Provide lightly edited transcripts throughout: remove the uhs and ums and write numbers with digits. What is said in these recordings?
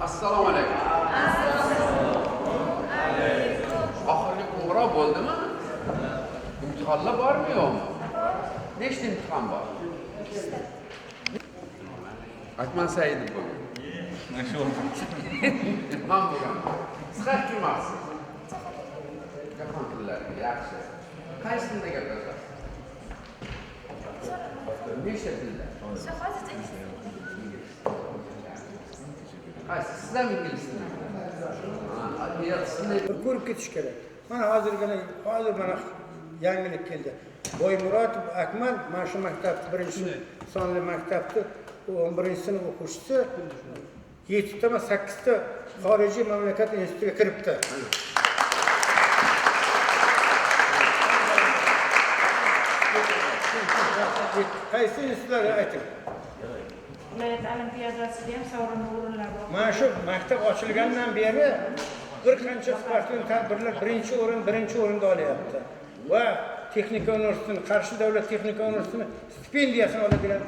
Assalomu alaykum. Oxirgi qo'ng'iroq bo'ldimi? İmtihonlar bormi yo'qmi? Nechta imtihon bor? Akmal Saidov bo'lgan. Men bo'lgan. Siz kimsiz? Jahon tillari yaxshi. Qaysi tilda gapirasiz? Nechta tilda? Qaysi? Sizlar ingliz tilida? Ko'rib ketish kerak. Mana hozir mana yangilik keldi. Boymuratov Akmal mana shu maktabda birinchi sonli maktabda 11-sinf o'quvchisi 7 ta 8 ta xorijiy mamlakat institutiga kiribdi. Qaysi institutlarga ayting? Viloyat olimpiadasida ham sovrinli o'rinlar bor. Mana shu maktab ochilgandan beri bir qancha sportli tadbirlar birinchi o'rinda olyapti. Va texnika universitetining Qarshi davlat texnika universitetining stipendiyasini oladigan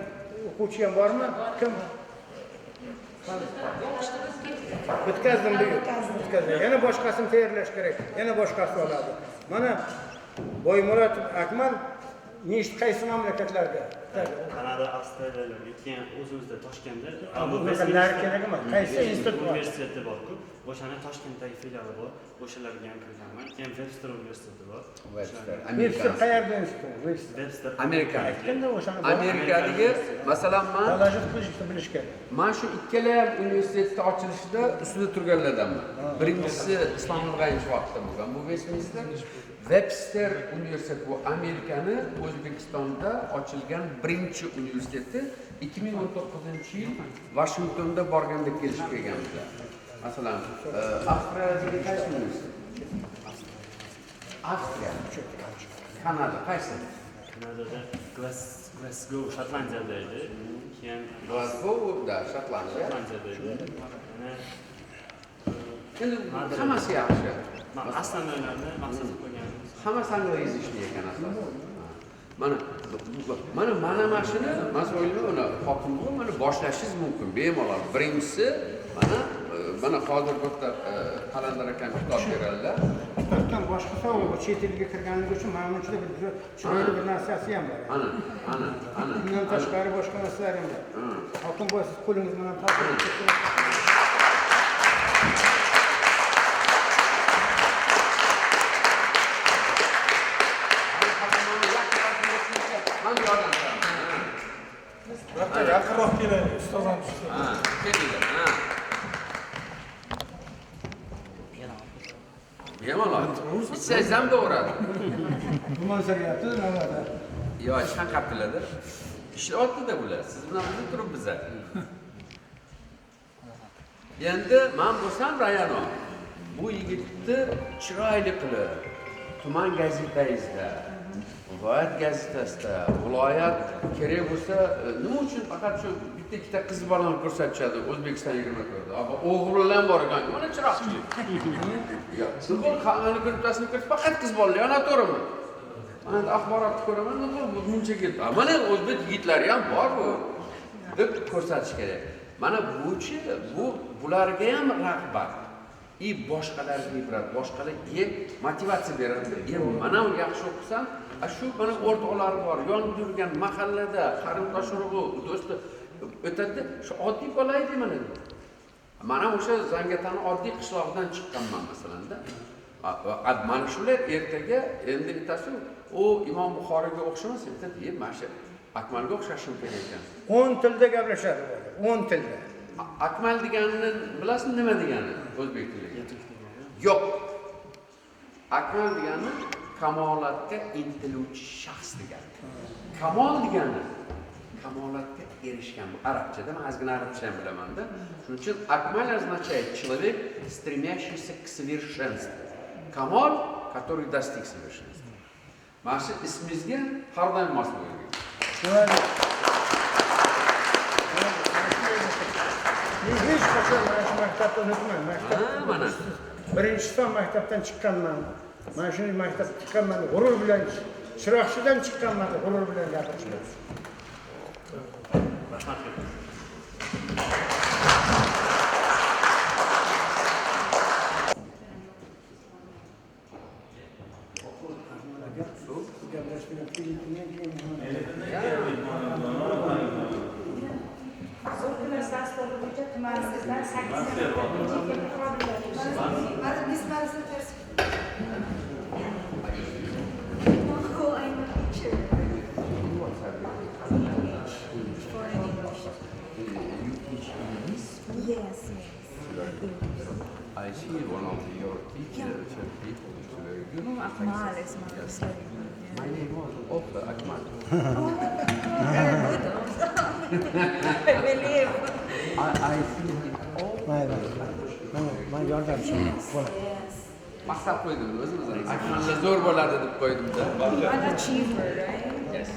o'quvchi ham bormi? Kim? Bitkazdim bu. Yana boshqasini tayyorlash kerak. Yana boshqasi oladi. Mana Boymuratov Akmal qaysi mamlakatlarda? Kanada, Avstraliyalarga, keyin o'zimizda Toshkentda qaysi institut bor? Universiteti bor-ku. O'shani Toshkentdagi filiali bor. O'shalarga ham kirganman. Keyin Webster universiteti bor. Webster qayerda institut? Webster Amerika. Aytganda o'shani Amerikadagi, masalan, bilish kerak. men shu ikkala ham universitetni ochilishida ustida turganlardanman. Birinchisi Islom Nurg'ayevich vaqtida bo'lgan. Bu Westminster. Webster universiteti bu Amerikani O'zbekistonda ochilgan birinchi universiteti. 2019-yil Washingtonda borganda kelishib kelganmiz. Masalan, Avstraliyadagi qaysi universitet? Avstriya. Kanada qaysi? Kanadada Glasgow, Shotlandiyada edi. Keyin Glasgowda, Shotlandiya. Shotlandiyada edi. Endi hammasi yaxshi. Men aslanlarni maqsad qo'yganim. Hammasi angliz ishlayotgan asosan. Mana shuni mas'ulni uni hokimga mana boshlashingiz mumkin bemalol. Birinchisi mana hozir bitta Qalandar akam kitob beradilar. Kitobdan boshqa savol bor. Chet elga kirganligi uchun ma'lumotda bir chiroyli bir narsasi ham bor. Ana. Bundan tashqari boshqa narsalar ham bor. Hokim bo'y siz qo'lingiz bilan ta'sir etasiz. Yaqinroq keling, ustozim tushsin. Kelinglar. Bemalol. Ichsangiz ham to'g'radi. Bu manzariyatni navbatda. Yo, ishdan qaptilarda. Ishlayapti-da bular. Siz bilan birga turib biza. Endi men bo'lsam Rayano. Bu yigitni chiroyli qilib tuman gazetangizda, viloyat gazetasida, viloyat kerak bo'lsa, nima uchun faqat shu bitta ikkita qiz bolani ko'rsatishadi O'zbekiston 24 da. O'g'rilar bor ekan. Mana chiroqchi. Yo, nima qanday ko'ribtasini ko'rib faqat qiz bolalar yonavermi? Mana axborotni ko'raman, nima bu muncha ketdi. Mana o'zbek yigitlari ham bor bu deb ko'rsatish kerak. Mana bularga ham rag'bat. Boshqalarga ibrat, boshqalarga motivatsiya beradi. Mana yaxshi o'qisam, shu mana o'rtoqlari bor, yonib yurgan mahallada qarindosh urug'i, do'sti o'tadi. Shu oddiy bola edi mana. Mana o'sha Zangiotani oddiy qishloqdan chiqqanman masalanda. Mana shular ertaga endi bittasi u Imom Buxoriyga o'xshamas, aytadi, mana shu Akmalga o'xshashim kerak ekan. 10 tilda gaplashadi. 10 tilda. Akmal deganini bilasizmi nima degani o'zbek tilida? Yo'q. Akmal degani kamolatga intiluvchi shaxs degani. Kamol degani kamolatga erishgan. Bu arabchada, men ozgina arabcha ham bilaman-da. Shuning uchun Akmal означает человек, стремящийся к совершенству. Kamol, который достиг совершенства. Mana shu ismingizga har doim mos bo'ling. Hech qachon mana shu maktabda unutmayman. Mana birinchi son maktabdan chiqqanman. Mana shu maktabdan chiqqanman, g'urur bilan chiroqchidan chiqqanman, g'urur bilan gapiraman. Rahmat. tumanimizdan 8 nafar You teach English? Yes. I see one of your teachers, people, is very good. Akmal is my My name was also Akmal. very good also. I believe. I see him all. man yordamchim. Maqsad qo'ydim o'zimizdan. Akmalda zo'r bo'ladi deb qo'ydim-da. An achiever, right? Yes.